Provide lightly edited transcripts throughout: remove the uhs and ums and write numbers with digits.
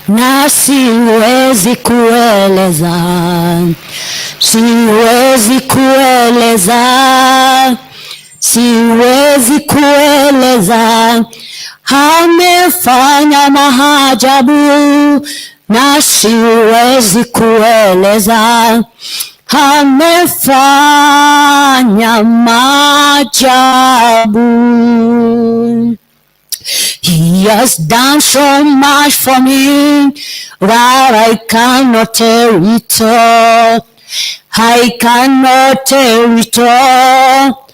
na siwezi kueleza, siwezi kueleza, siwezi kueleza. Amefanya maajabu na siwezi kueleza. Amefanya maajabu. He has done so much for me that I cannot tell it all. I cannot tell it all.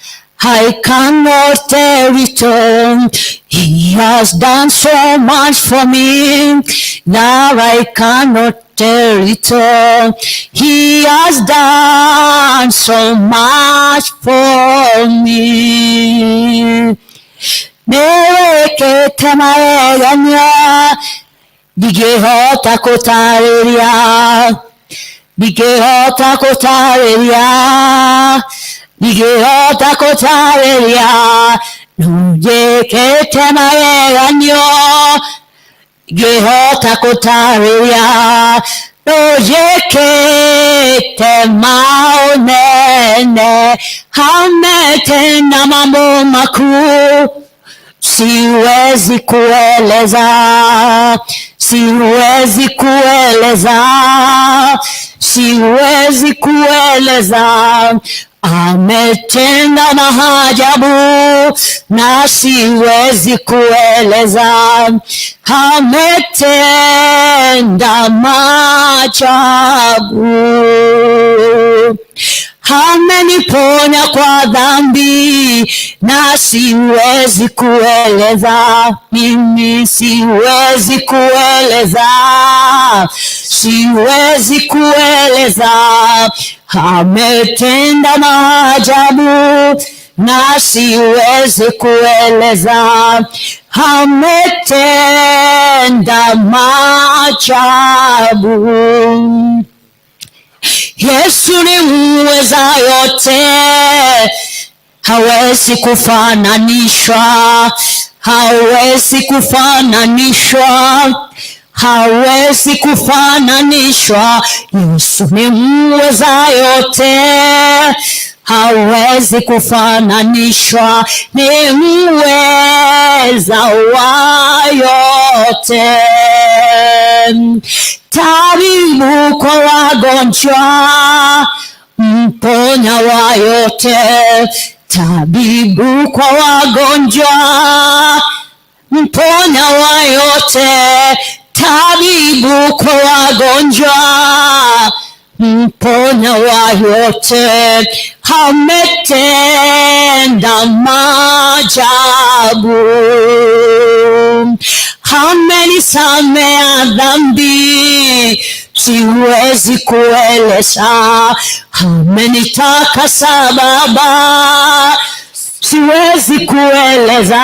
I cannot tell it all. He has done so much for me that I cannot tell it all. He has done so much for me. Nerekete maganya, digehota kotareria, digehota kotareria, digehota kotareria. Nujekete maganya, digehota kotareria. Nujekete maonene, ametenda mambo makuu. Siwezi kueleza, siwezi kueleza, siwezi kueleza. Ametenda maajabu na siwezi kueleza. Ametenda maajabu. Ameniponya kwa dhambi na siwezi kueleza. Mimi siwezi kueleza, siwezi kueleza. Ametenda maajabu na siwezi kueleza. Ametenda maajabu. Yesu ni muweza yote, hawezi kufananishwa, hawezi kufananishwa, hawezi kufananishwa. Yesu ni muweza yote, hawezi kufananishwa, ni muweza wa yote. Tabibu kwa wagonjwa, mponya wa yote. Tabibu kwa wagonjwa, mponya wa yote. Tabibu kwa wagonjwa, mponya wa yote. Ametenda maajabu. Amenisamea dhambi, siwezi kueleza. Amenitakasa Baba, siwezi kueleza.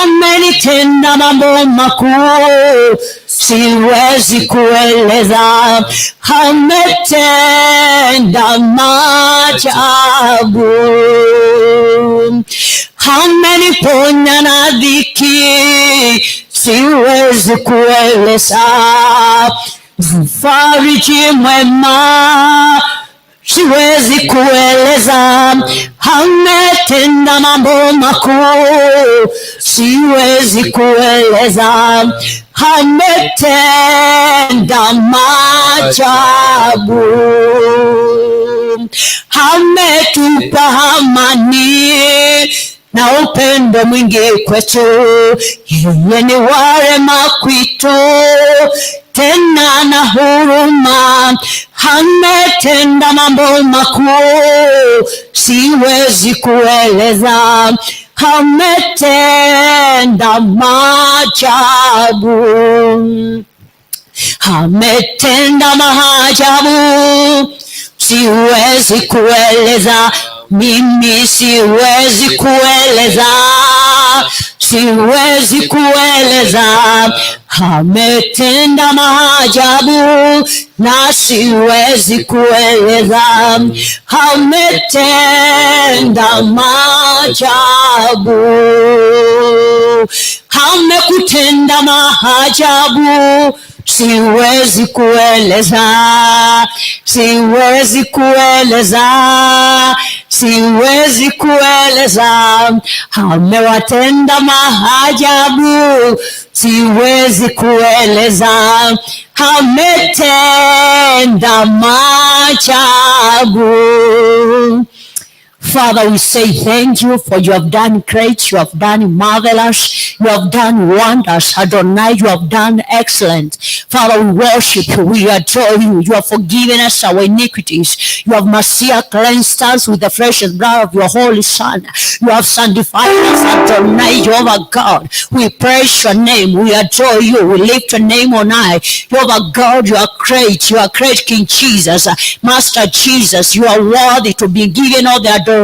Amenitenda mambo makuu, siwezi kueleza. Ametenda maajabu. Ameniponya na dhiki, siwezi kueleza. Mfariji mwema, siwezi kueleza. Ametenda mambo makuu, siwezi kueleza. Ametenda maajabu. Ametupa amani na upendo mwingi kwetu. Yeye ni wa rehema kwetu, tena na huruma. Ametenda mambo makuu, siwezi kueleza. Ametenda maajabu. Ametenda maajabu, siwezi kueleza. Mimi siwezi kueleza, siwezi kueleza. Ametenda maajabu na siwezi kueleza. Ametenda maajabu. amekutenda maajabu, siwezi kueleza, siwezi kueleza, siwezi kueleza. Amewatenda maajabu, siwezi kueleza. Ametenda maajabu. Father, we say thank you for you have done great, you have done marvelous, you have done wonders. Adonai, you have done excellent. Father, we worship you, we adore you. You have forgiven us our iniquities. You have mercy cleansed us with the precious blood of your Holy Son. You have sanctified us, Adonai, Jehovah God. We praise your name, we adore you, we lift your name on high. Jehovah God, you are great King Jesus. Master Jesus, you are worthy to be given all the adoration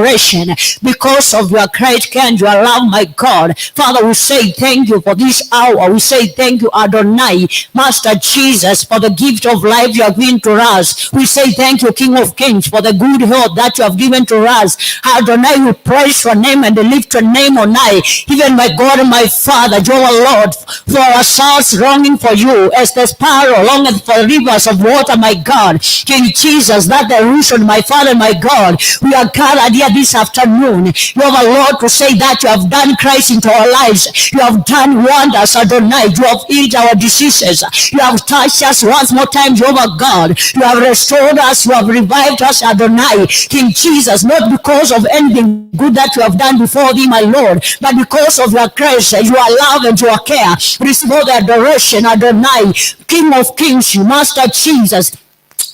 because of your great care and your love, my God. Father, we say thank you for this hour. We say thank you, Adonai, Master Jesus, for the gift of life you have given to us. We say thank you, King of Kings, for the good health that you have given to us. Adonai, we praise your name and lift your name on high. Even my God and my Father, Jehovah Lord, for our souls longing for you as the sparrow longeth for rivers of water, my God. King Jesus, that the reason, my Father, my God, we are gathered here this afternoon, Jehovah Lord, to say that you have done Christ into our lives. You have done wonders, Adonai. You have healed our diseases. You have touched us once more time, Jehovah God. You have restored us. You have revived us, Adonai. King Jesus, not because of anything good that you have done before thee, my Lord, but because of your grace, your love, and your care. Receive all the adoration, Adonai, King of Kings, Master Jesus.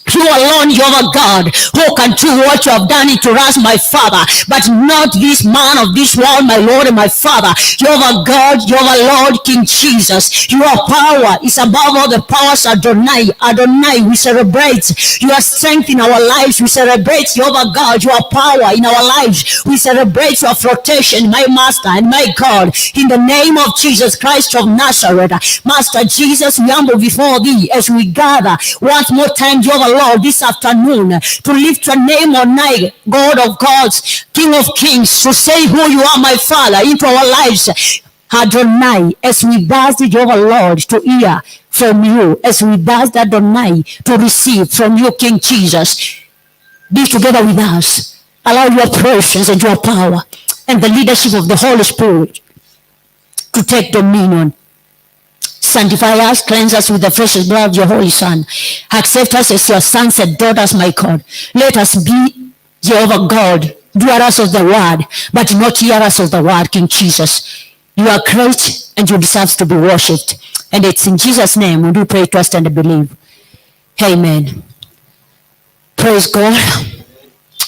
You alone, Jehovah God, who can do what you have done it to us, my Father, but not this man of this world, my Lord and my Father. Jehovah God, Jehovah Lord, King Jesus, your power is above all the powers, Adonai. Adonai, we celebrate your strength in our lives. We celebrate, Jehovah God, your power in our lives. We celebrate your protection, my Master and my God, in the name of Jesus Christ of Nazareth. Master Jesus, we humble before thee as we gather once more time, Jehovah Lord, this afternoon, to lift your name on high, God of gods, King of kings, to say who you are, my Father, into our lives. Adonai, as we thirst, Jehovah Lord, to hear from you, as we thirst, Adonai, to receive from you, King Jesus, be together with us. Allow your presence and your power and the leadership of the Holy Spirit to take dominion. Sanctify us, cleanse us with the precious blood of your Holy Son. Accept us as your sons and daughters, my God. Let us be, Jehovah God, doers of the word, but not hearers of the word, King Jesus. You are great and you deserve to be worshipped. And it's in Jesus' name we do pray, trust, and believe. Amen. Praise God.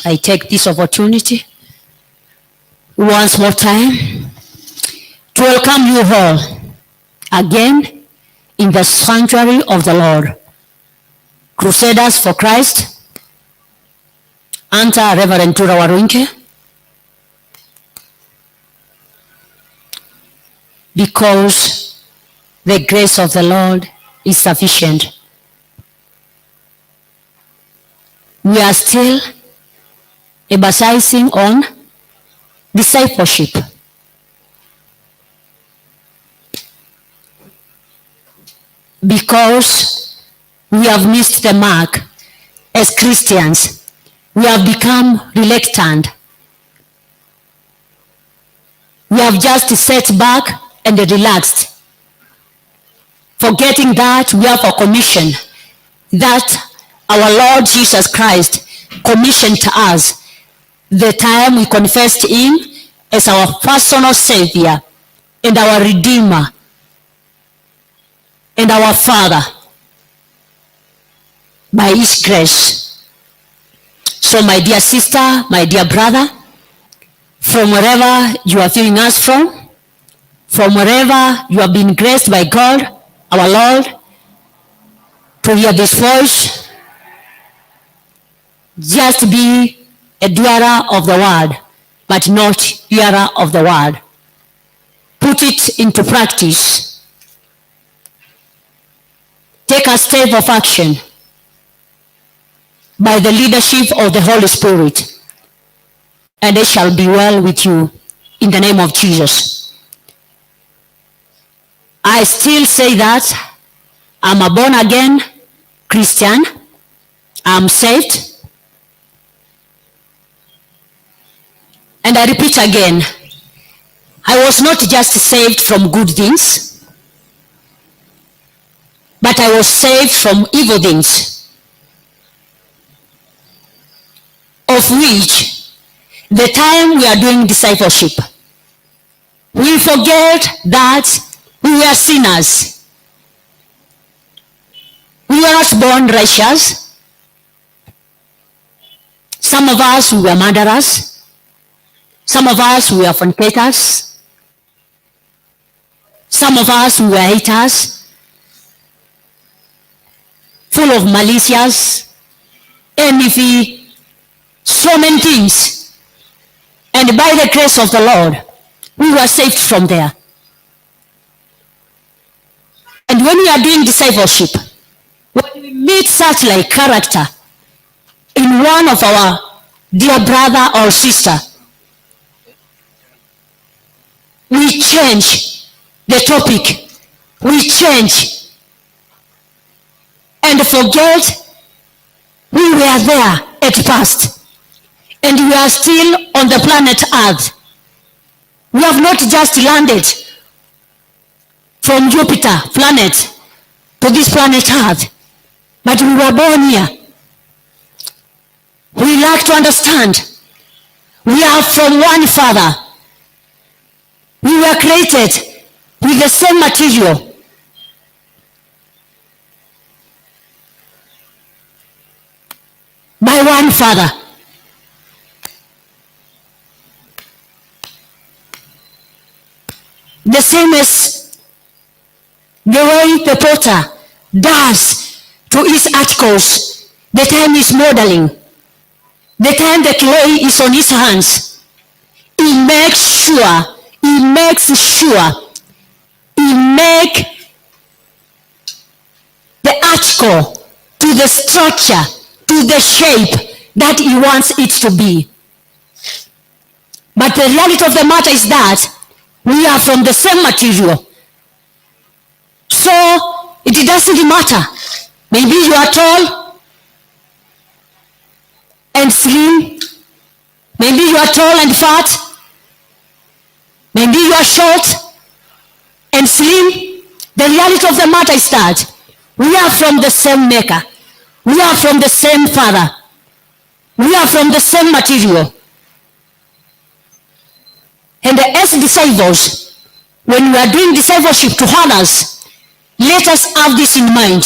I take this opportunity once more time to welcome you all again in the sanctuary of the Lord. Crusaders for Christ, anta Reverend Tura Warunke, because the grace of the Lord is sufficient. We are still emphasizing on discipleship. Because we have missed the mark as Christians, we have become reluctant. We have just sat back and relaxed, forgetting that we have a commission that our Lord Jesus Christ commissioned to us the time we confessed him as our personal Savior and our Redeemer and our Father by his grace. So my dear sister, my dear brother, from wherever you are viewing us from wherever you have been graced by God, our Lord, to hear this voice, just be a doer of the word, but not hearer of the word. Put it into practice. Take a step of action by the leadership of the Holy Spirit, and it shall be well with you in the name of Jesus. I still say that I'm a born again Christian. I'm saved. And I repeat again, I was not just saved from good things, but I was saved from evil things, of which the time we are doing discipleship, we forget that we were sinners. We were not born righteous. Some of us were murderers. Some of us were fornicators. Some of us were haters, full of malicious, envy, so many things. And by the grace of the Lord, we were saved from there. And when we are doing discipleship, when we meet such like character in one of our dear brother or sister, we change the topic. We change and forget we were there at past, and we are still on the planet Earth. We have not just landed from Jupiter planet to this planet Earth, but we were born here. We lack to understand we are from one Father. We were created with the same material. By one Father. The same as the way the potter does to his articles, the time he's modeling, the time the clay is on his hands, he makes sure he make the article to the structure, to the shape that he wants it to be. But the reality of the matter is that we are from the same material. So it doesn't matter. Maybe you are tall and slim. Maybe you are tall and fat. Maybe you are short and slim. The reality of the matter is that we are from the same maker. We are from the same Father. We are from the same material. And as disciples, when we are doing discipleship to others, let us have this in mind.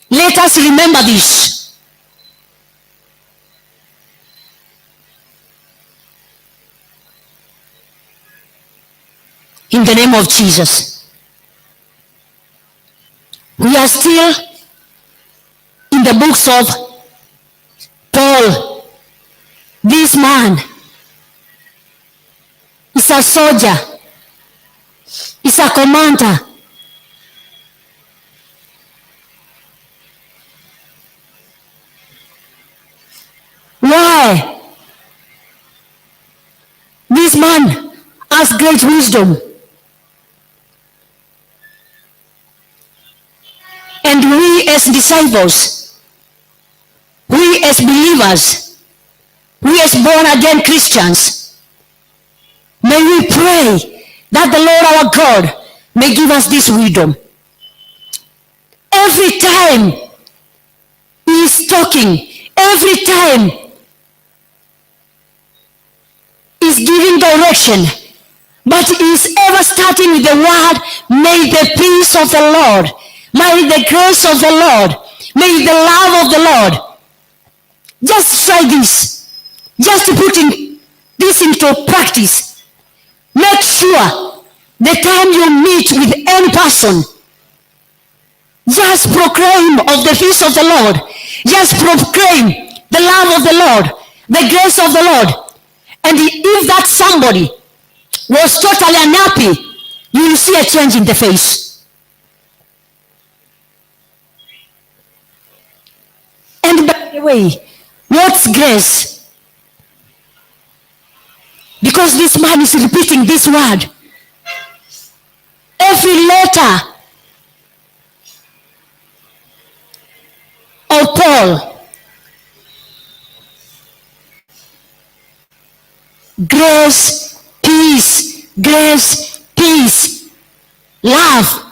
Let us remember this. In the name of Jesus. We are still in the books of Paul. This man is a soldier, is a commander. Why? This man has great wisdom. And we as disciples, we as believers, we as born again Christians, may we pray that the Lord our God may give us this wisdom. Every time he is talking, every time he's giving direction, but he is ever starting with the word, may the peace of the Lord, may the grace of the Lord, may the love of the Lord. Just try this. Just put this into practice. Make sure the time you meet with any person, just proclaim of the peace of the Lord. Just proclaim the love of the Lord, the grace of the Lord. And if that somebody was totally unhappy, you will see a change in the face. And by the way, what's grace? Because this man is repeating this word. every letter of Paul, grace, peace, love.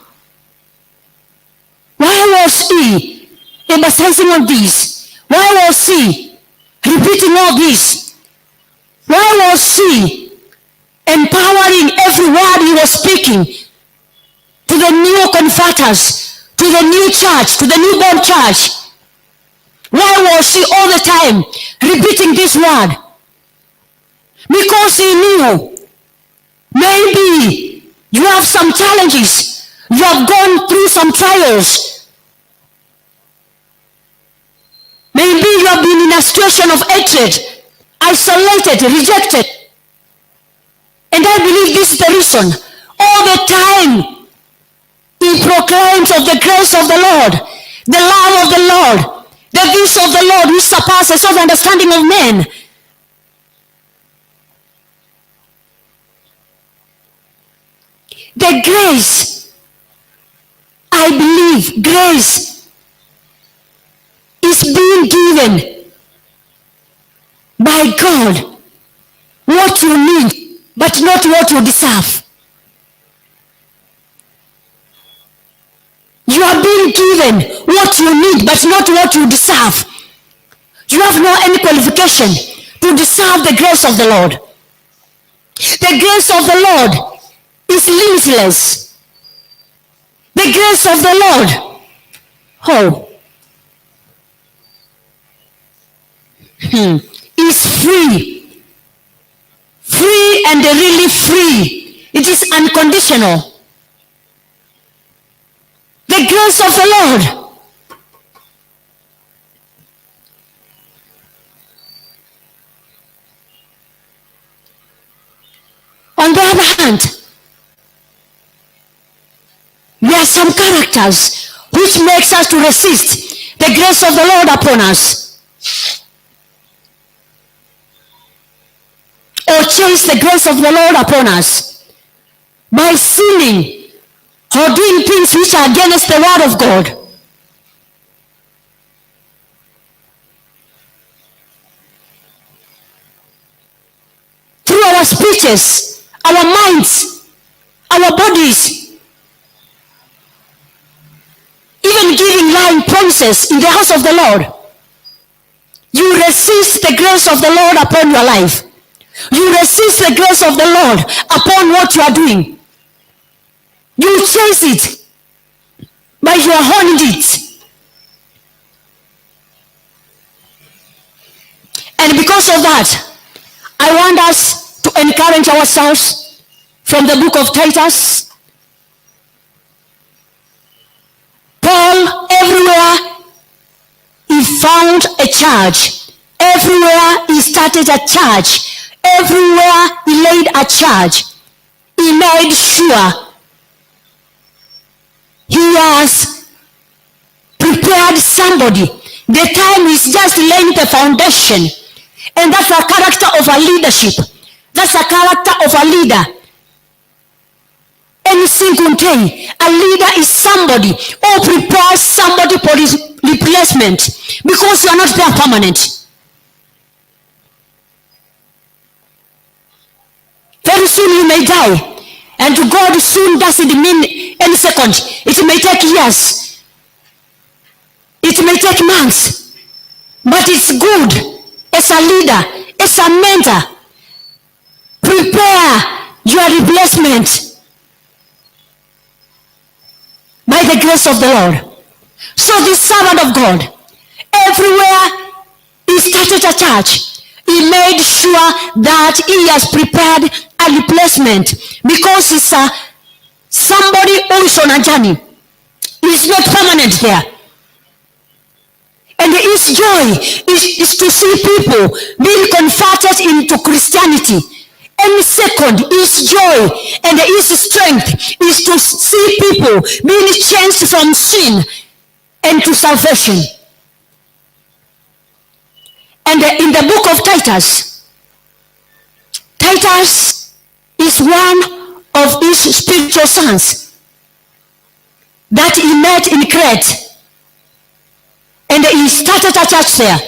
Why was he emphasizing on this? Why was he repeating all this? Why was he empowering every word he was speaking to the new converters, to the new church, to the newborn church? Why was he all the time repeating this word? Because he knew maybe you have some challenges, you have gone through some trials. Maybe you have been in a situation of hatred, isolated, rejected. And I believe this is the reason. All the time he proclaims of the grace of the Lord, the love of the Lord, the peace of the Lord which surpasses all the understanding of men. The grace, I believe, grace is being given by God what you need, but not what you deserve. You are being given what you need, but not what you deserve. You have no any qualification to deserve the grace of the Lord. The grace of the Lord is limitless. The grace of the Lord, is free. Free and really free. It is unconditional. The grace of the Lord. On the other hand, there are some characters which makes us to resist the grace of the Lord upon us, or chase the grace of the Lord upon us by sinning or doing things which are against the word of God. Through our speeches, our minds, our bodies, even giving lying promises in the house of the Lord, you resist the grace of the Lord upon your life. You resist the grace of the Lord upon what you are doing. You chase it by your own deeds. And because of that, I want us to encourage ourselves from the book of Titus. Paul, everywhere he found a church. Everywhere he started a church. Everywhere he laid a church. He made sure he has prepared somebody. The time is just laying the foundation. And that's the character of a leadership. That's the character of a leader. Any single day, a leader is somebody who prepares somebody for his replacement, because you are not there permanent. Very soon you may die, and to God soon doesn't mean any second. It may take years. It may take months. But it's good as a leader, as a mentor. Prepare your replacement by the grace of the Lord. So this servant of God, everywhere he started a church, he made sure that he has prepared a replacement, because he's somebody who is on a journey. He's not permanent there. And his joy is to see people being converted into Christianity. Any second, his joy and his strength is to see people being changed from sin and to salvation. And in the book of Titus, Titus is one of his spiritual sons. that he met in Crete, and he started a church there.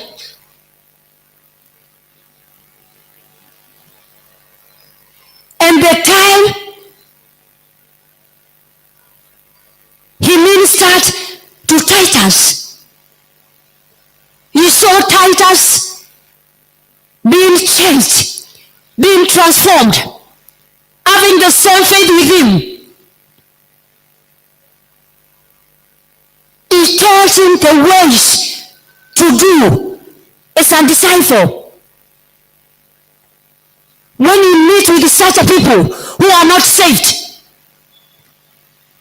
And the time he ministered to Titus, he saw Titus being changed, being transformed, having the same faith with him. He taught him the ways to do as a disciple. When you meet with such a people who are not saved,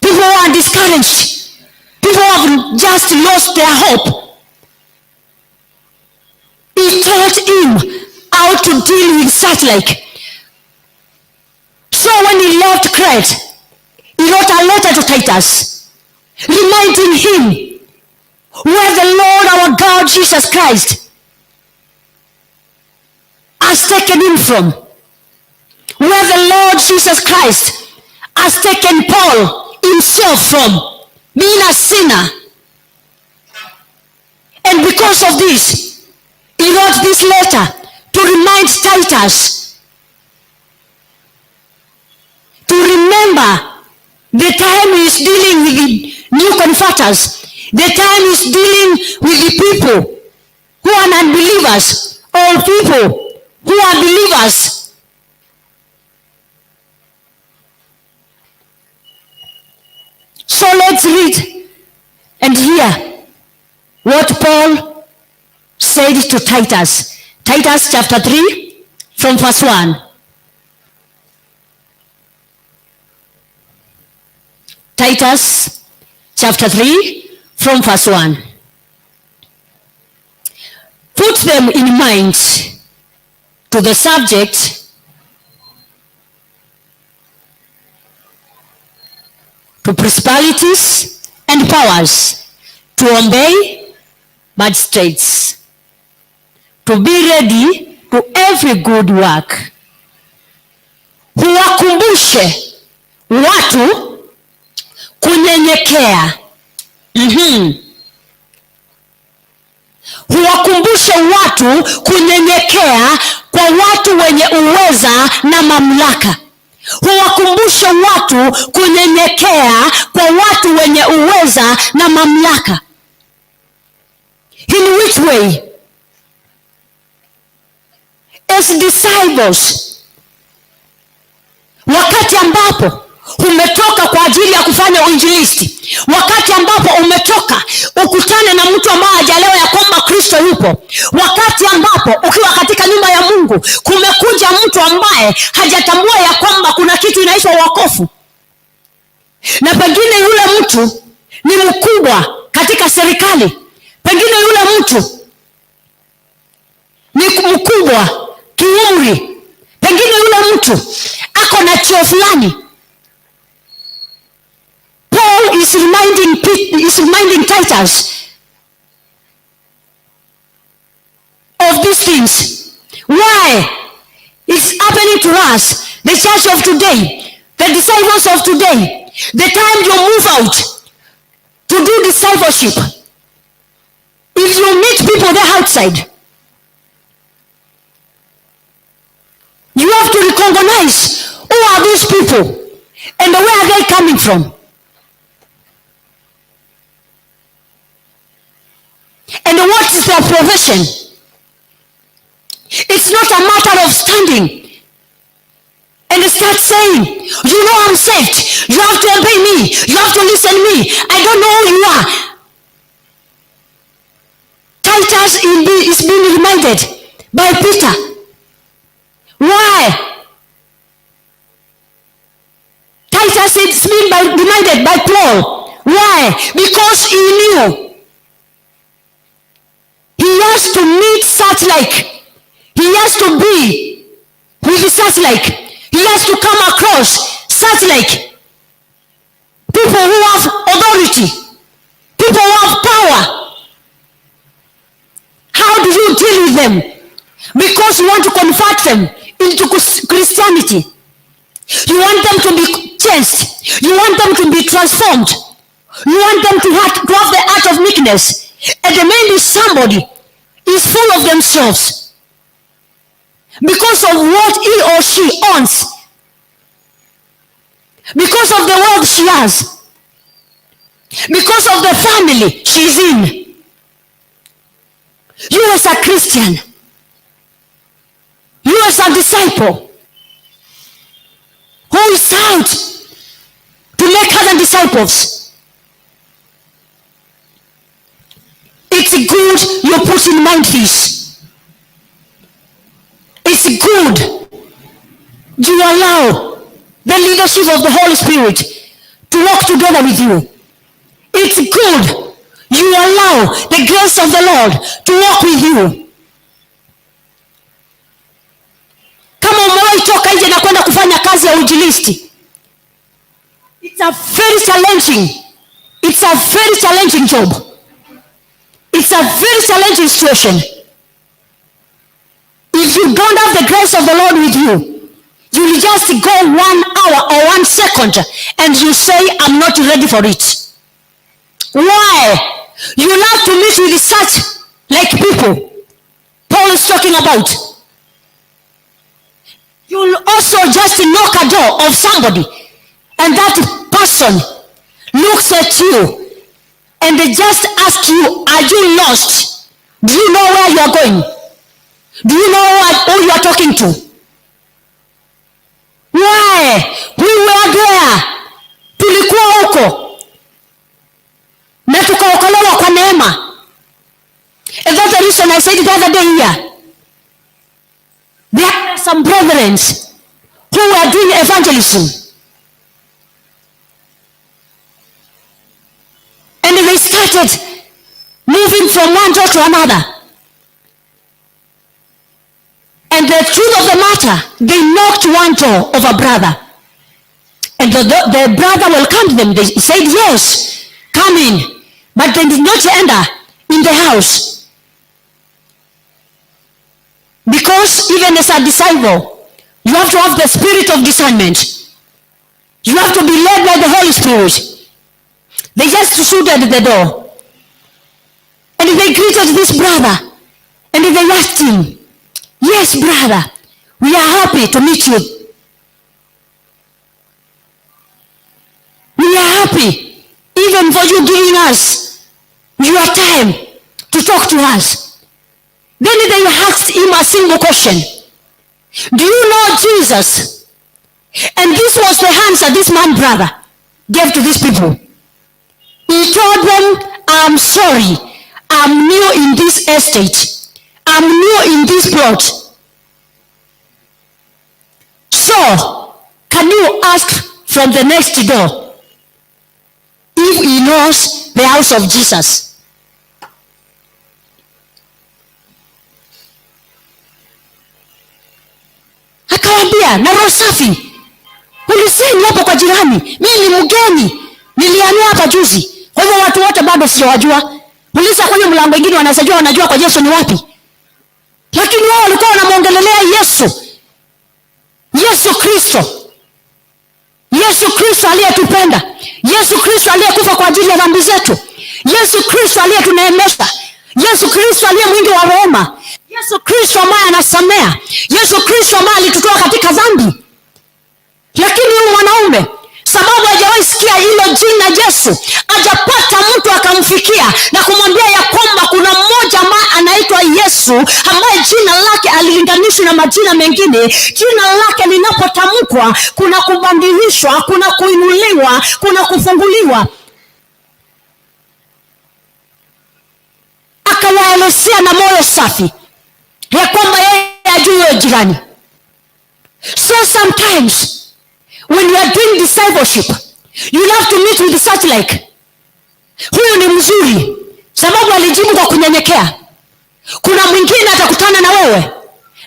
people who are discouraged, people who have just lost their hope, he taught him how to deal with such like. So when he left Crete, he wrote a letter to Titus, reminding him where the Lord our God Jesus Christ has taken him from. Where the Lord Jesus Christ has taken Paul himself from, being a sinner. And because of this, he wrote this letter to remind Titus to remember the time he is dealing with the new converters, the time he is dealing with the people who are unbelievers, or people who are believers. So let's read and hear what Paul said to Titus. Titus chapter 3 from verse 1. Titus chapter 3 from verse 1. Put them in mind to the subject to principalities and powers, to obey magistrates, to be ready to every good work. Huwakumbushe watu kunyenyekea. Huwakumbushe watu kunyenyekea kwa watu wenye uweza na mamlaka. Huwakumbushe watu kunyenyekea kwa watu wenye uweza na mamlaka. In which way? As disciples, wakati ambapo umetoka kwa ajili ya kufanya uinjilisti, wakati ambapo umetoka ukutane na mtu ambaye hajaelewa ya kwamba Kristo yupo, wakati ambapo ukiwa katika nyumba ya Mungu kumekuja mtu ambaye hajatambua ya kwamba kuna kitu inaitwa wokovu, na pengine yule mtu ni mkubwa katika serikali, pengine yule mtu ni mkubwa kiumri, pengine yule mtu ako na cheo fulani. Paul is reminding Titus of these things. Why? It's happening to us, the church of today, the disciples of today. The time you move out to do discipleship, if you meet people there outside, you have to recognize who are these people and where are they coming from. And what is their profession? It's not a matter of standing and start saying, you know I'm saved, you have to obey me, you have to listen to me, I don't know who you are. Titus is being reminded by Peter. Why? Titus is being reminded by Paul. Why? Because he knew he has to meet such like, he has to be with such like, he has to come across such like people who have authority, people who have power. How do you deal with them? Because you want to convert them into Christianity. You want them to be changed. You want them to be transformed. You want them to have the heart of meekness. And maybe somebody is full of themselves because of what he or she owns, because of the wealth she has, because of the family she's in. You as a Christian, you as a disciple who is out to make other disciples, it's good you put in mind this. It's good you allow the leadership of the Holy Spirit to walk together with you. It's good you allow the grace of the Lord to walk with you. Kama umewahi toka nje na kwenda kufanya kazi ya uinjilisti, it's a very challenging job. It's a very challenging situation. If you don't have the grace of the Lord with you, you will just go 1 hour or 1 second and you say, I'm not ready for it. Why? You love to meet with such like people Paul is talking about. You'll also just knock a door of somebody and that person looks at you and they just ask you, are you lost? Do you know where you are going? Do you know who you are talking to? Why? We were there. Tulikuwa huko. Na tukaokolewa kwa neema. And that's the reason I said the other day here. There are some brethren who were doing evangelism. And they started moving from one door to another. And the truth of the matter, they knocked one door of a brother. And the brother welcomed them. They said, yes, come in. But they did not enter in the house. Because even as a disciple, you have to have the spirit of discernment. You have to be led by the Holy Spirit. They just stood at the door. And they greeted this brother. And they asked him, yes, brother, we are happy to meet you. We are happy even for you giving us your time to talk to us. Then they asked him a single question. Do you know Jesus? And this was the answer this man brother gave to these people. He told them, I'm sorry, I'm new in this estate. I'm new in this plot. So, can you ask from the next door if he knows the house of Jesus? Akawambia, na roho safi, uliseni hapo kwa jirani, mimi ni mgeni, nilihamia hapa juzi. Kwa hivyo watu wote bado sijawajua. Uliza kwenye mlango mwingine wanajua kwa Yesu ni wapi. Lakini wao walikuwa wanamuongelelea Yesu. Yesu Kristo. Yesu Kristo aliyetupenda. Yesu Kristo aliyekufa kwa ajili ya dhambi zetu. Yesu Kristo aliyetuneemesha. Yesu Kristo aliye mwingi wa rehema. Yesu Kristo ambaye anasamea. Yesu Kristo ambaye alitutoa katika dhambi. Lakini huyu mwanaume, sababu hajawahi sikia hilo jina Yesu, hajapata mtu akamfikia na kumwambia ya kwamba kuna mmoja ambaye anaitwa Yesu, ambaye jina lake alilinganishwa na majina mengine. Jina lake linapotamkwa kuna kubadilishwa, kuna kuinuliwa, kuna kufunguliwa. Akawaelezea na moyo safi ya kwamba yeye ajue jirani. So sometimes when you are doing discipleship, you have to meet with such like, huyu ni mzuri sababu alijibu kwa kunyenyekea. Kuna mwingine atakutana na wewe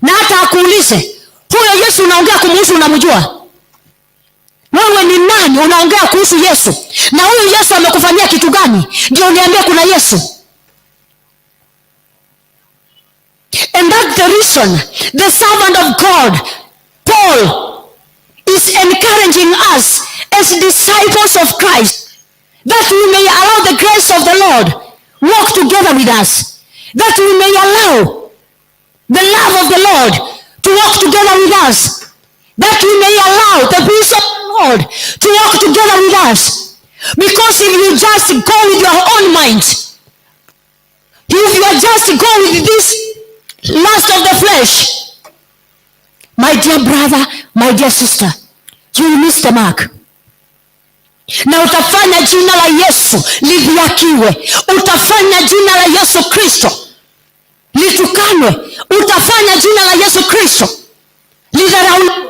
na hata akuulize, huyo Yesu unaongea kumhusu unamjua? Wewe ni nani unaongea kuhusu Yesu? Na huyu Yesu amekufanyia kitu gani ndio uniambie kuna Yesu? And that's the reason the servant of God, Paul, is encouraging us as disciples of Christ that we may allow the grace of the Lord walk together with us, that we may allow the love of the Lord to walk together with us, that we may allow the peace of the Lord to walk together with us. Because if you just go with your own mind, if you are just go with this lust of the flesh, my dear brother, my dear sister, you will miss the mark. Na utafanya jina la Yesu lidhiakiwe, utafanya jina la Yesu Kristo litukanwe, utafanya jina la Yesu Kristo lidharauliwe.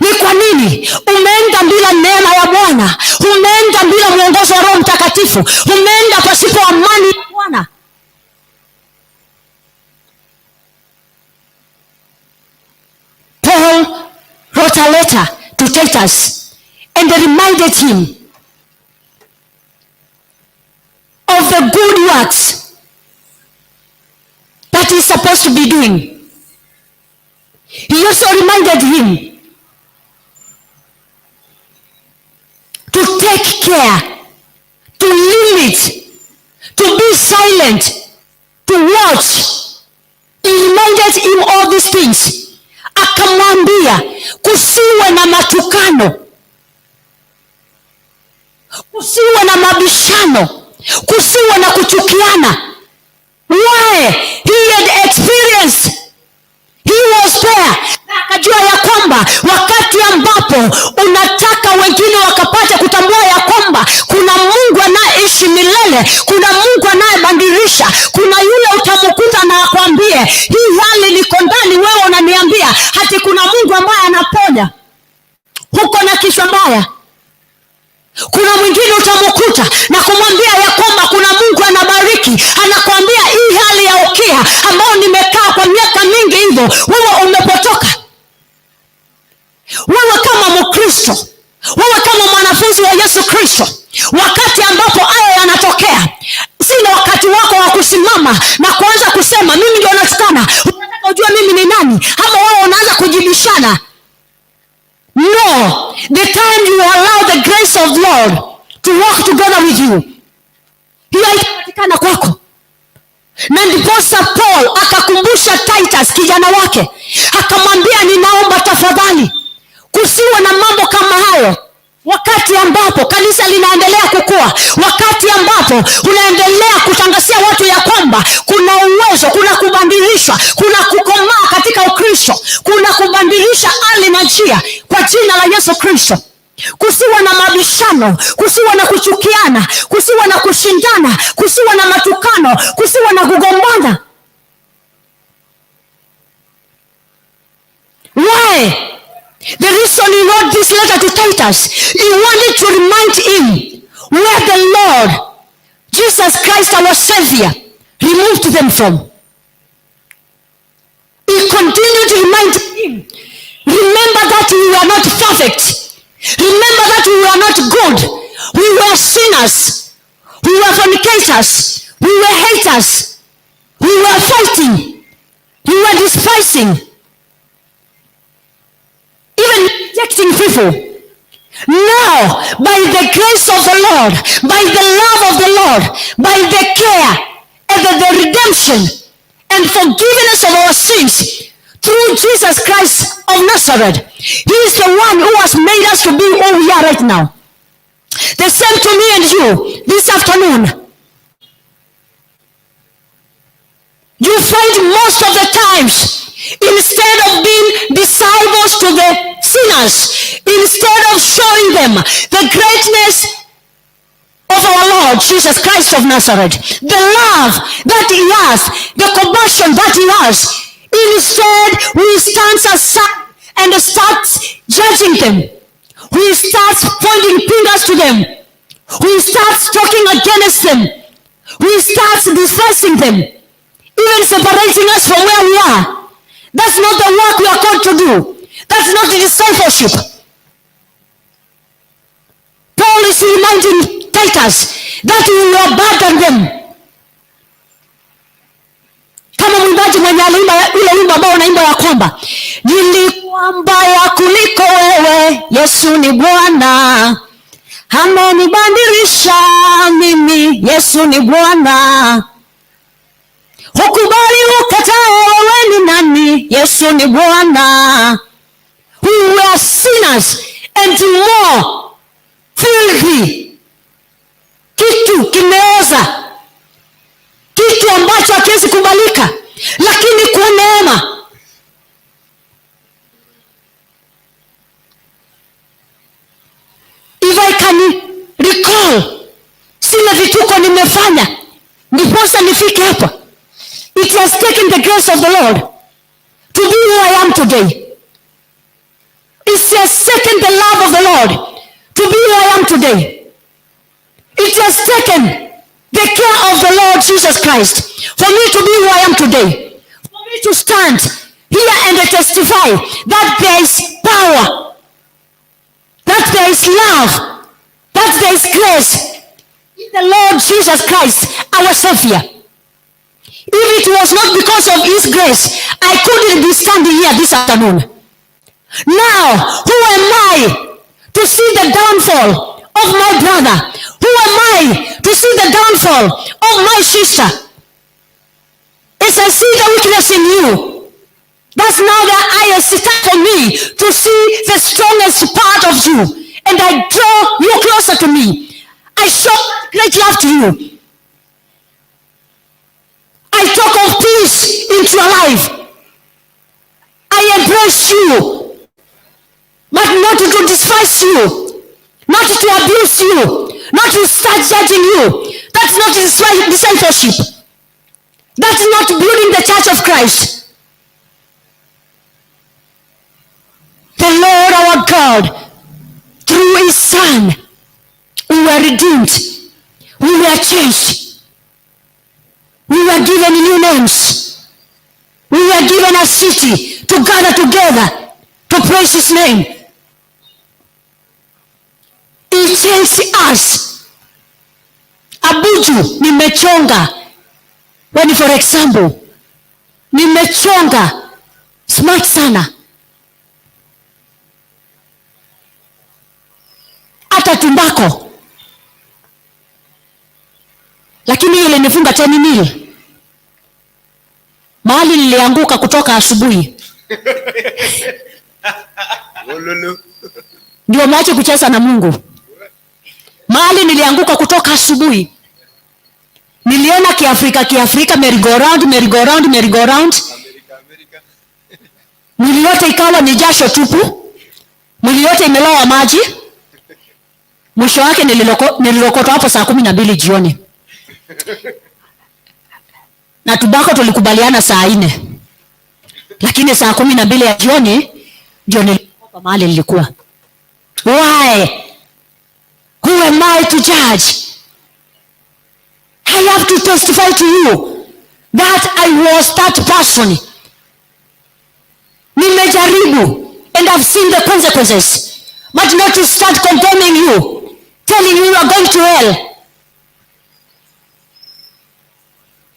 Ni kwa nini? Umeenda bila neema ya Bwana, umeenda bila mwongozo wa Roho Mtakatifu, umeenda pasipo amani ya Bwana. Paul wrote a letter to Titus and reminded him of the good works that he's supposed to be doing. He also reminded him to take care, to limit, to be silent, to watch. He reminded him all these things. Akamwambia kusiwe na matukano, kusiwe na mabishano, kusiwe na kuchukiana. Why? He had experienced. He was there. Akajua ya kwamba wakati ambapo unataka wengine wakapata kutambua ya kwamba kuna Mungu anayeishi milele, kuna Mungu anayebadilisha, kuna yule utamkuta na akwambie hii hali niko ndani, wewe unaniambia hati kuna Mungu ambaye anaponya, huko na kichwa mbaya. Kuna mwingine utamkuta na kumwambia ya kwamba kuna Mungu anabariki, anakuambia hii hali ya ukia ambao nimekaa kwa miaka mingi hivyo, wewe umepotoka. Wewe kama Mkristo, wewe kama mwanafunzi wa Yesu Kristo, wakati ambapo haya yanatokea, sina wakati wako wa kusimama na kuanza kusema mimi ndio natukana, unataka ujue mimi ni nani, ama wewe unaanza kujibishana. No, the time you allow the grace of the Lord to walk together with you, hiyo itapatikana kwako. Na ndiposa Paul akakumbusha Titus kijana wake, akamwambia ninaomba tafadhali kusiwe na mambo kama hayo. Wakati ambapo kanisa linaendelea kukua, wakati ambapo unaendelea kutangazia watu ya kwamba kuna uwezo, kuna kubadilishwa, kuna kukomaa katika Ukristo, kuna kubadilisha hali na njia kwa jina la Yesu Kristo. Kusiwe na mabishano, kusiwe na kuchukiana, kusiwe na kushindana, kusiwe na matukano, kusiwe na kugombana. Why? The reason he wrote this letter to Titus, he wanted to remind him where the Lord Jesus Christ our Savior removed them from. He continued to remind him, remember that we were not perfect. Remember that we were not good. We were sinners. We were fornicators. We were haters. We were fighting. We were despising. Even rejecting people. Now, by the grace of the Lord, by the love of the Lord, by the care and the redemption and forgiveness of our sins through Jesus Christ of Nazareth, He is the one who has made us to be who we are right now. The same to me and you this afternoon. You find most of the times, instead of being disciples to the sinners, instead of showing them the greatness of our Lord Jesus Christ of Nazareth, the love that He has, the compassion that He has, instead we stand aside and start judging them. We start pointing fingers to them. We start talking against them. We start discussing them, even separating us from where we are. That's not the work we are called to do. That's not the discipleship. Paul is reminding Titus that we will abandon them. Kama mwimbaji mwenye aliimba ule wimbo ambao unaimba ya kwamba nilikuwa mbaya kuliko wewe, Yesu ni Bwana amenibadilisha mimi, Yesu ni Bwana. Ukubali ukatae, wewe ni nani? Yesu ni Bwana. We were sinners and more filthy. Kitu kimeoza, kitu ambacho hakiwezi kubalika, lakini kwa neema if I can recall sina vituko nimefanya ndiposa nifike hapa. It has taken the grace of the Lord to be who I am today. It has taken the love of the Lord to be who I am today. It has taken the care of the Lord Jesus Christ for me to be who I am today. For me to stand here and testify that there is power, that there is love, that there is grace in the Lord Jesus Christ, our Savior. If it was not because of His grace, I couldn't be standing here this afternoon. Now, who am I to see the downfall of my brother? Who am I to see the downfall of my sister? As I see the weakness in you, that's now the highest time for me to see the strongest part of you. And I draw you closer to me. I show great love to you. I talk of peace into your life. I embrace you, but not to despise you, not to abuse you, not to start judging you. That's not discipleship. That's not building the church of Christ. The Lord our God, through His Son, we were redeemed, we were changed. We were given new names. We were given a city to gather together to praise His name. He changed us. Abuju, nimechonga. When for example, nimechonga. Smart sana. Hata tumbako. Lakini ile nifunga 10 mil. Mahali nilianguka kutoka asubuhi. Ndio mwache kucheza na Mungu. Mahali nilianguka kutoka asubuhi. Niliona Kiafrika merry-go-round. Mwili yote ikawa ni jasho tupu. Mwili yote imelowa maji. Mwisho wake nililokotwa hapo saa 12 jioni. Na tubako tulikubaliana saa 4. Lakini saa 12 ya jioni ndio nilikopa mahali nilikuwa. Why? Who am I to judge? I have to testify to you that I was that person. Nimejaribu and I've seen the consequences. But not to start condemning you, telling you are going to hell.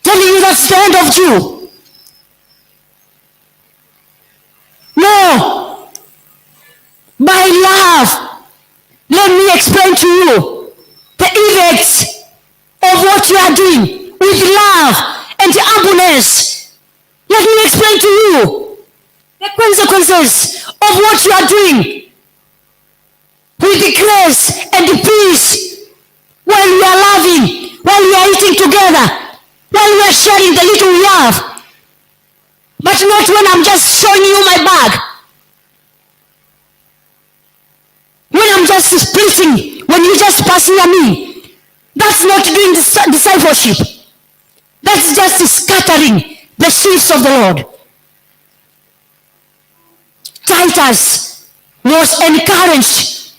Telling you that's the end of you. No. By love, let me explain to you the effects of what you are doing with love and humbleness. Let me explain to you the consequences of what you are doing with the grace and the peace while we are loving, while we are eating together, while we are sharing the little we have. But not when I'm just showing you my bag. When I'm just splitting, when you just pass near me. That's not doing discipleship. That's just scattering the seeds of the Lord. Titus was encouraged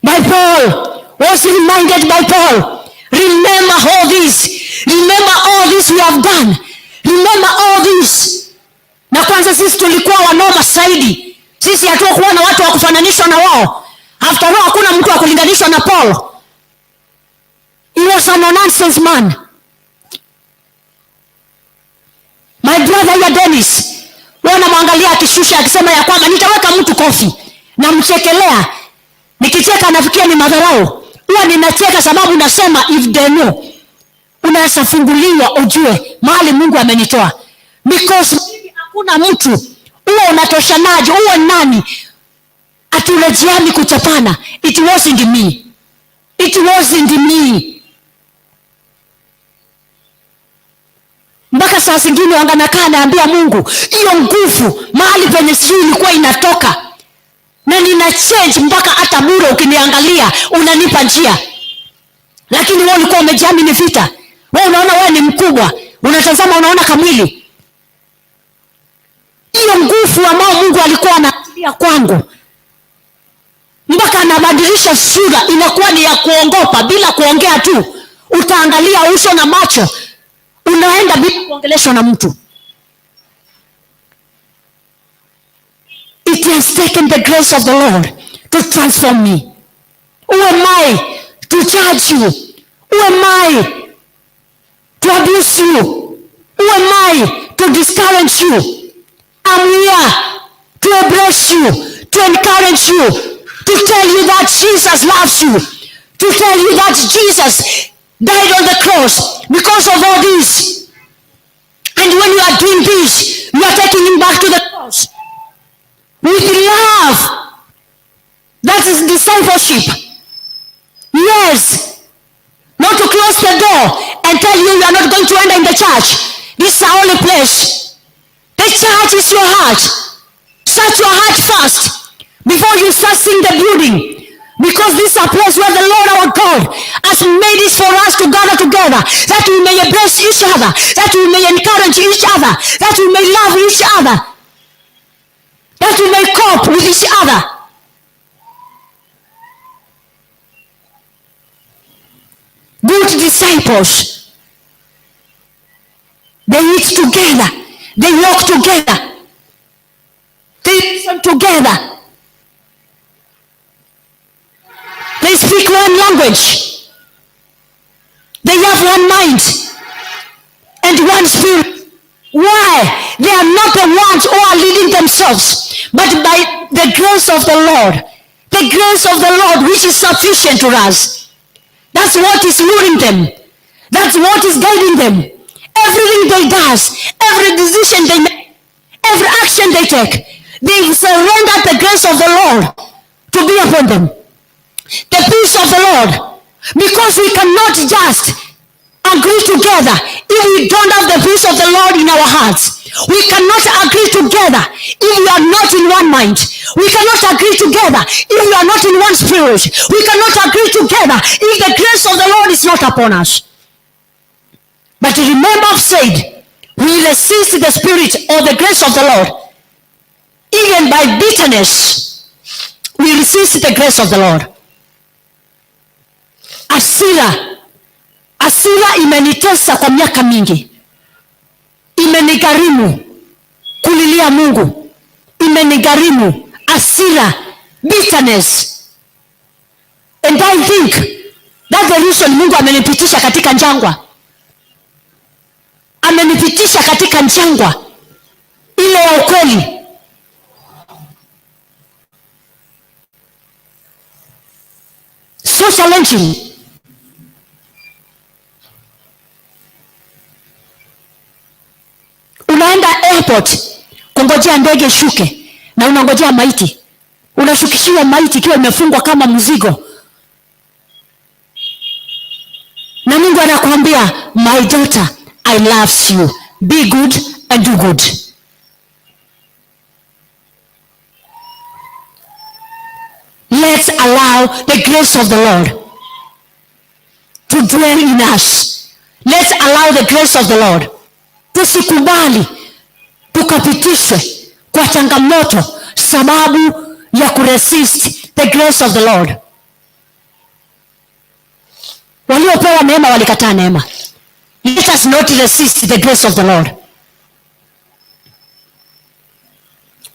by Paul, was reminded by Paul. Remember all this. Remember all this we have done. Remember all this. Na kwanza sisi tulikuwa wanoma zaidi. Sisi hatukuwa na watu wa kufananishwa na wao. After all, hakuna mtu wa kulinganishwa na Paul. He was a no-nonsense man. My brother here Dennis, wana mwangalia akishusha akisema ya kwamba nitaweka mtu kofi na mchekelea. Nikicheka nafikia ni madharau. Huwa ninacheka sababu nasema if they know, unaweza funguliwa ujue mahali Mungu amenitoa. Because hakuna mtu uwe unatoshanaje, uwe nani, aturejiani kuchapana. It wasn't me. It wasn't me. Mpaka saa zingine wanganakaa naambia Mungu, hiyo nguvu mahali penye sijui ilikuwa inatoka, na nina change mpaka hata bure ukiniangalia unanipa njia. Lakini wewe ulikuwa umejiamini vita. Wewe unaona wewe ni mkubwa, unatazama unaona kamili. Hiyo nguvu ambayo Mungu alikuwa anaachilia kwangu, mpaka anabadilisha sura, inakuwa ni ya kuongopa bila kuongea tu. Utaangalia uso na macho, unaenda bila kuongeleshwa na mtu. It has taken the grace of the Lord to transform me. Who am I to judge you? Who am I to abuse you? Who am I to discourage you? I'm here to embrace you, to encourage you, to tell you that Jesus loves you, to tell you that Jesus died on the cross because of all this. And when you are doing this, you are taking him back to the cross with love. That is discipleship. Yes. Not to close the door and tell you you are not going to enter in the church. This is the only place. The church is your heart. Search your heart first before you start seeing the building. Because this is a place where the Lord our God has made it for us to gather together, that we may embrace each other, that we may encourage each other, that we may love each other, that we may cope with each other. Good disciples, they eat together, they walk together, they listen together. They speak one language. They have one mind and one spirit. Why? They are not the ones who are leading themselves, but by the grace of the Lord. The grace of the Lord which is sufficient to us. That's what is luring them. That's what is guiding them. Everything they do, every decision they make, every action they take, they surrender the grace of the Lord to be upon them. The peace of the Lord, because we cannot just agree together if we don't have the peace of the Lord in our hearts. We cannot agree together if we are not in one mind. We cannot agree together if we are not in one spirit. We cannot agree together if the grace of the Lord is not upon us. But remember, I've said, we resist the spirit or the grace of the Lord. Even by bitterness, we resist the grace of the Lord. Hasira imenitesa kwa miaka mingi. Imenigharimu kulilia Mungu. Imenigharimu hasira, bitterness. And I think that's the reason Mungu amenipitisha katika njangwa. Amenipitisha katika njangwa ile ya ukweli. So challenging. Unaenda airport kungojea ndege shuke na unangojea maiti. Unashukishiwa maiti ikiwa imefungwa kama mzigo. Na Mungu anakuambia, my daughter, I love you. Be good and do good. Let's allow the grace of the Lord to dwell in us. Let's allow the grace of the Lord. Tusikubali tukapitishwe kwa changamoto sababu ya kuresist the grace of the Lord. Waliopewa neema walikataa neema. Let us not resist the grace of the Lord.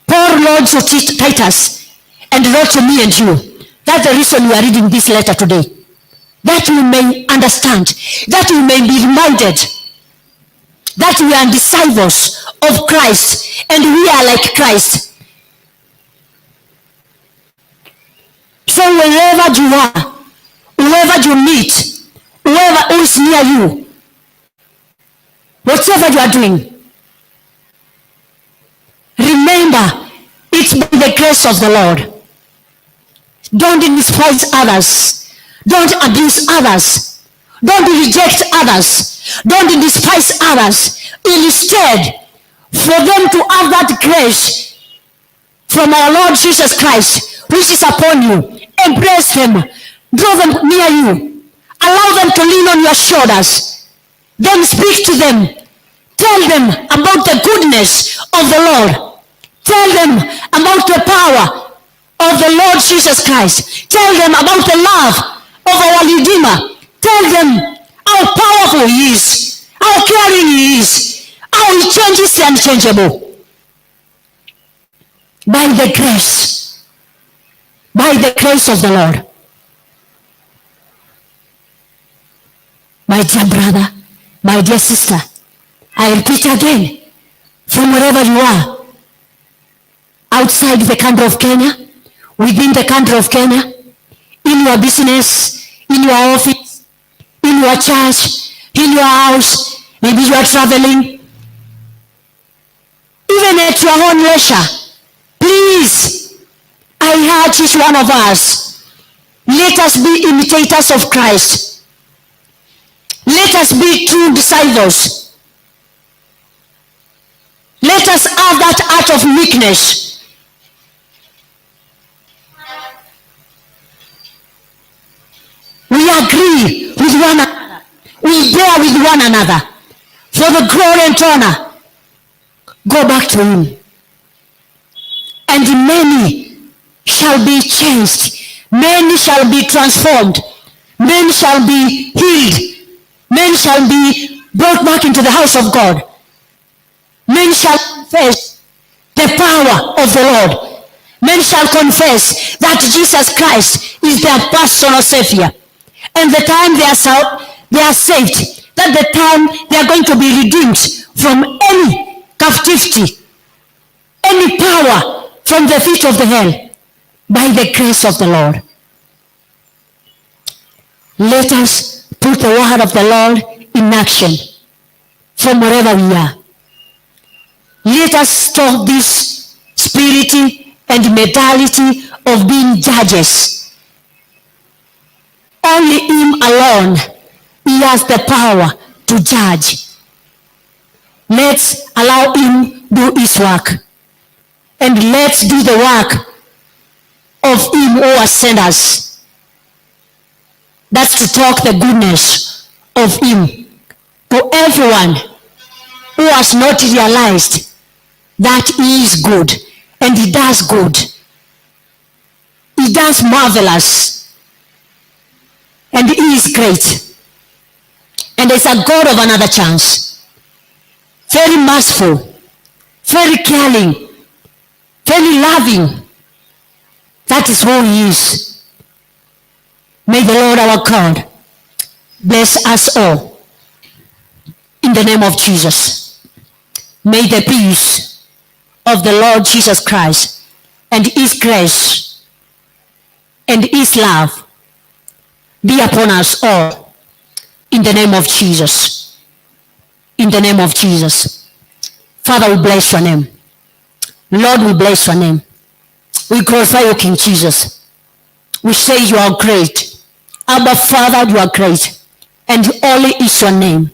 Paul wrote to Titus and wrote to me and you. That's the reason we are reading this letter today. That we may understand, that we may be reminded that we are disciples of Christ and we are like Christ. So wherever you are, wherever it. Whoever who is near you, whatever you are doing, remember it's by the grace of the Lord. Don't despise others. Don't abuse others. Don't reject others. Don't despise others. Instead, for them to have that grace from our Lord Jesus Christ, which is upon you, embrace them. Draw them near you. Allow them to lean on your shoulders. Then speak to them. Tell them about the goodness of the Lord. Tell them about the power of the Lord Jesus Christ. Tell them about the love of our Redeemer. Tell them how powerful He is, how caring He is, how He changes the unchangeable. By the grace of the Lord. My dear brother, my dear sister, I repeat again, from wherever you are, outside the country of Kenya, within the country of Kenya, in your business, in your office, in your church, in your house, maybe you are traveling, even at your own leisure, please, I urge each one of us, let us be imitators of Christ. Let us be true disciples. Let us have that heart of meekness. We agree with one another. We bear with one another. For the glory and honor, go back to Him. And many shall be changed. Many shall be transformed. Men shall be healed. Men shall be brought back into the house of God. Men shall confess the power of the Lord. Men shall confess that Jesus Christ is their personal Savior. And the time they are saved, that the time they are going to be redeemed from any captivity, any power from the feet of the hell, by the grace of the Lord. Let us put the word of the Lord in action from wherever we are. Let us stop this spirit and mentality of being judges. Only Him alone, He has the power to judge. Let's allow Him do His work. And let's do the work of Him who has sent us. That's to talk the goodness of Him to everyone who has not realized that He is good and He does good. He does marvelous and He is great. And is a God of another chance. Very merciful, very caring, very loving. That is who He is. May the Lord our God bless us all. In the name of Jesus. May the peace of the Lord Jesus Christ and His grace and His love be upon us all. In the name of Jesus. In the name of Jesus. Father, we bless your name. Lord, we bless your name. We glorify you, King Jesus. We say you are great. Abba, Father, you are great. And holy is your name.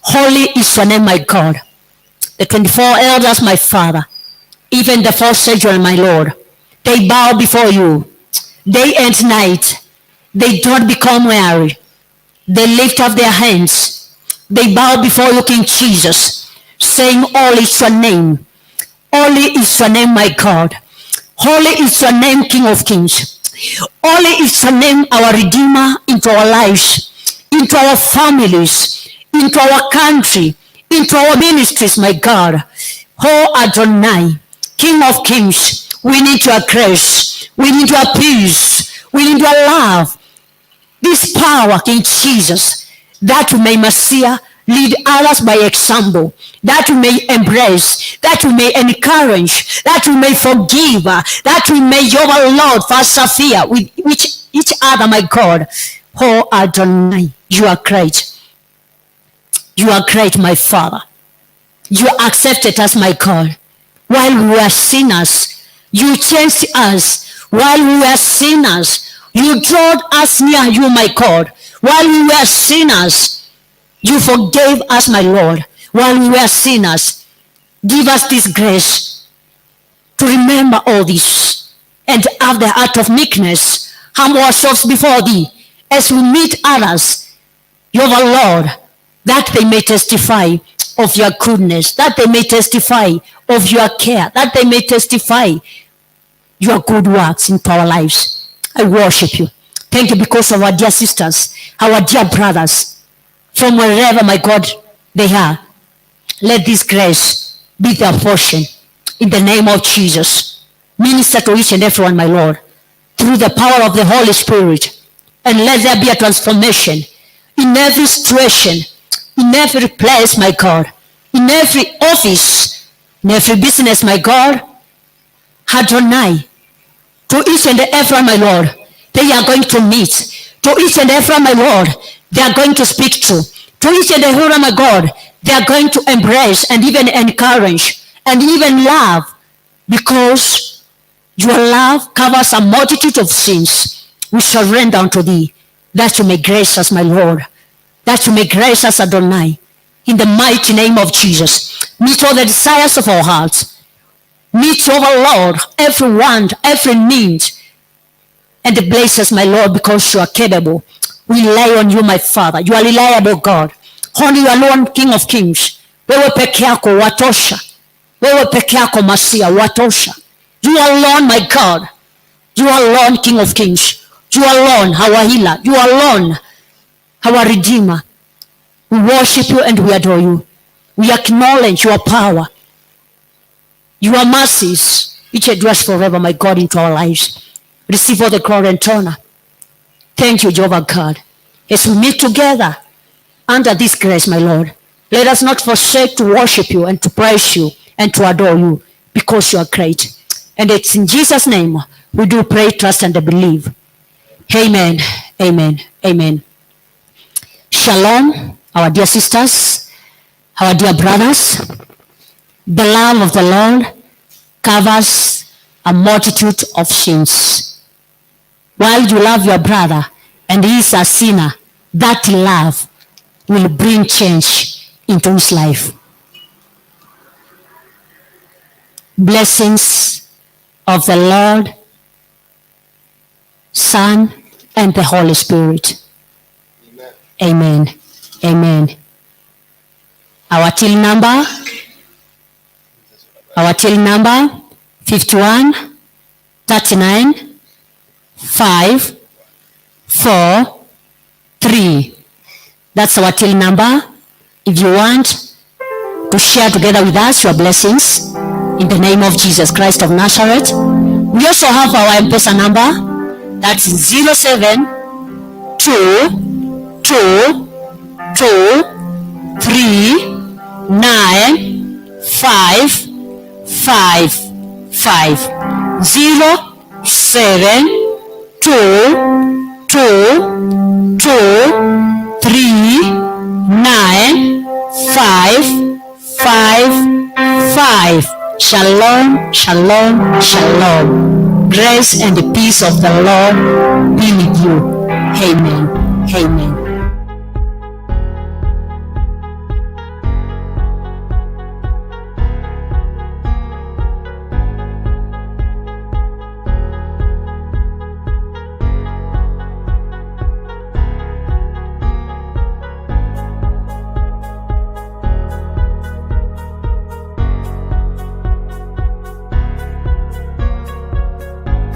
Holy is your name, my God. The 24 elders, my Father, even the first angel, my Lord, they bow before you day and night. They don't become weary. They lift up their hands. They bow before you, King Jesus, saying, holy is your name. Holy is your name, my God. Holy is your name, King of Kings. Holy is your name, our Redeemer, into our lives, into our families, into our country, into our ministries, my God. Oh Adonai, King of Kings, we need your grace. We need your peace. We need your love. This power, King Jesus, that we may Messiah Lead others by example, that we may embrace, that we may encourage, that we may forgive, that we may, your Lord, persevere with each other, my God. Oh, Adonai, you are great. You are great, my Father. You accepted us, my God. While we were sinners, you changed us. While we were sinners, you drawed us near you, my God. While we were sinners, you forgave us, my Lord. While we were sinners, give us this grace to remember all this and have the heart of meekness, humble ourselves before thee as we meet others, your Lord, that they may testify of your goodness, that they may testify of your care, that they may testify your good works into our lives. I worship you. Thank you because of our dear sisters, our dear brothers, from wherever, my God, they are. Let this grace be their portion. In the name of Jesus, minister to each and everyone, my Lord, through the power of the Holy Spirit. And let there be a transformation in every situation, in every place, my God, in every office, in every business, my God. Adonai, to each and everyone, my Lord, they are going to meet. To each and everyone, my Lord, they are going to speak to. To each and everyone, my God, they are going to embrace and even encourage and even love, because your love covers a multitude of sins. We surrender unto thee, that you may grace us, my Lord, that you may grace us, Adonai, in the mighty name of Jesus. Meet all the desires of our hearts. Meet, over Lord, every want, every need, and bless us, my Lord, because you are capable. We rely on you, my Father. You are reliable, God. Only you alone, King of Kings. Wewe peke yako watosha. Wewe peke yako Masia watosha. You alone, my God. You alone, King of Kings. You alone, our healer. You alone, our Redeemer. We worship you and we adore you. We acknowledge your power, your mercies, which endures forever, my God, into our lives. Receive all the glory and honor. Thank you, Jehovah God. As we meet together under this grace, my Lord, let us not forsake to worship you and to praise you and to adore you, because you are great. And it's in Jesus' name we do pray, trust, and believe. Amen. Amen. Amen. Shalom, our dear sisters, our dear brothers. The love of the Lord covers a multitude of sins. While you love your brother and he is a sinner, that love will bring change into his life. Blessings of the Lord, Son, and the Holy Spirit. Amen. Amen. Our till number 51 39 5 4 3. That's our till number. If you want to share together with us your blessings in the name of Jesus Christ of Nazareth, we also have our M-Pesa number. That's 07 2 2 2 3 9 5 5 5 07 2 2 2 3 9 5 5 5. Shalom, shalom, shalom. Grace and the peace of the Lord be with you. Amen. Amen.